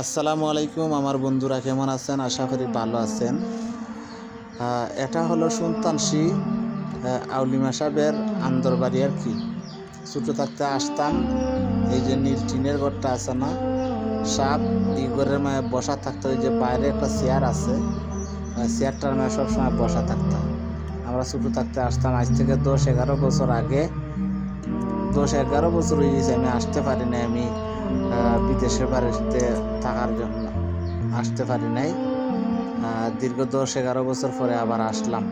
আসসালামু আলাইকুম আমার বন্ধুরা, কেমন আছেন? আশা করি ভালো আছেন। এটা হলো সুলতানশি আউলিমা সাহেবের আন্দরবাড়ি আর কি। ছোটো থাকতে আসতাম, এই যে নীল টিনের ঘরটা আছে না, সাপ এই ঘরের মায়ে বসা থাকতো। ওই যে বাইরে একটা চেয়ার আছে, চেয়ারটার মায়ে সবসময় বসা থাকতাম। আমরা ছোটো থাকতে আসতাম, আজ থেকে 10-11 বছর আগে। 10-11 বছর হয়ে গেছে আমি আসতে পারি নাই। আমি বিদেশের বাড়িতে থাকার জন্য আসতে পারি নাই। দীর্ঘ 10-11 বছর পরে আবার আসলাম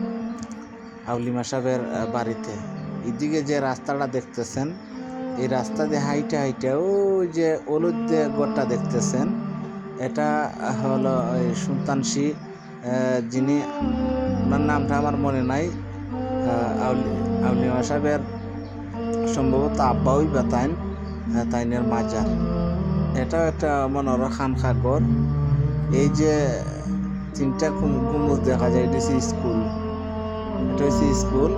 আউলিমা সাহেবের বাড়িতে। এদিকে যে রাস্তাটা দেখতেছেন, এই রাস্তা দিয়ে হাইটে হাইটে ওই যে হলুদ যে ঘরটা দেখতেছেন, এটা হলো ওই সুলতানশি, যিনি, ওনার নামটা আমার মনে নাই, আউলিমা সাহেবের সম্ভবত আব্বাউই বা তাইনের মাজার। এটাও একটা মনোরম খানখা ঘর। এই যে 3টা গুম্বুজ দেখা যায়, এটা হচ্ছে স্কুল। এটা হচ্ছে স্কুল।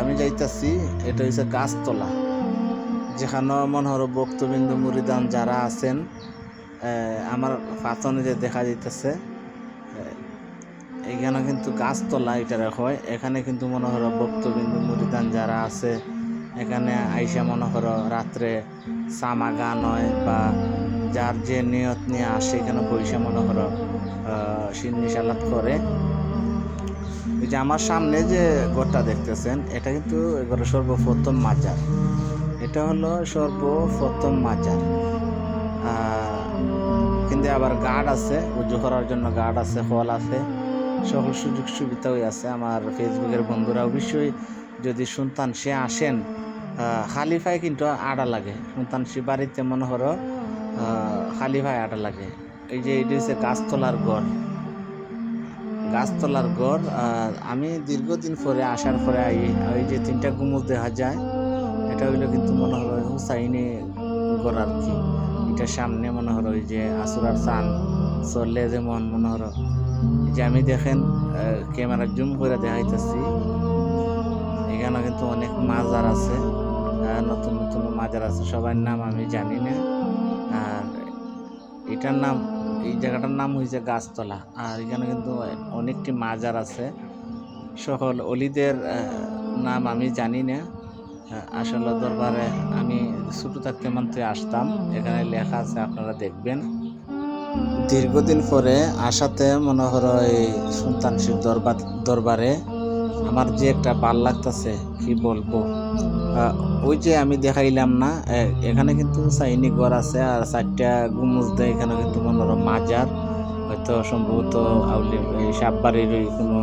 আমি যাইতাছি, এটা হচ্ছে গাছতলা, যেখানে মনোহর ভক্তবিন্দু মুরিদান যারা আছেন, আমার পাচনে যে দেখা যাইতেছে, এখানে কিন্তু গাছতলা এটা হয়। এখানে কিন্তু মনোহর ভক্তবিন্দু মুরিদান যারা আছে, এখানে আইসা মনোহর রাত্রে সামা গান হয়, বা যার যে নিয়ত নিয়ে আসে এখানে বৈশা মনোহর সিন্নি সালাত করে। এই যে আমার সামনে যে ঘরটা দেখতেছেন, এটা কিন্তু এগুলো সর্বপ্রথম মাজার। এটা হলো সর্বপ্রথম মাজার। কিন্তু আবার গার্ড আছে, উজু করার জন্য গার্ড আছে, হল আছে, সকল সুযোগ সুবিধাই আছে। আমার ফেসবুকের বন্ধুরা অবশ্যই যদি সুলতানশি আসেন, খালিফায় কিন্তু আড়া লাগে। সুলতানশি বাড়িতে মনে হলো খালিফায় আড়া লাগে। এই যে এটি হচ্ছে গাছতলার ঘর, গাছতলার ঘর। আমি দীর্ঘদিন পরে আসার পরে ওই যে 3টা গুম্বুজ দেখা যায়, এটা হইলো কিন্তু মনে হলো হুসাইনি ঘর আর কি। এটার সামনে মনে হলো ওই যে আসুরার চান চললে যেমন মনে হলো, যে আমি দেখেন ক্যামেরা জুম করে দেখাইতেছি, এখানে কিন্তু অনেক মাজার আছে, নতুন নতুন মাজার আছে, সবার নাম আমি জানি না। আর এটার নাম, এই জায়গাটার নাম হয়েছে গাছতলা। আর এখানে কিন্তু অনেকটি মাজার আছে, সকল অলিদের নাম আমি জানি না। আসলে দরবারে আমি ছোটো থাকতে মাত্র আসতাম, এখানে লেখা আছে, আপনারা দেখবেন। দীর্ঘদিন পরে আসাতে মনে হলো এই সুলতানশির দরবারে আমার যে একটা ভাল লাগতেছে, কি বলবো। ওই যে আমি দেখাইলাম না, এখানে কিন্তু চাইনি ঘর আছে, আর 4টা গুম্বুজ দেয়। এখানে কিন্তু মনোরম মাজার, হয়তো সম্ভবত এই সাববাড়ির ওই কোনো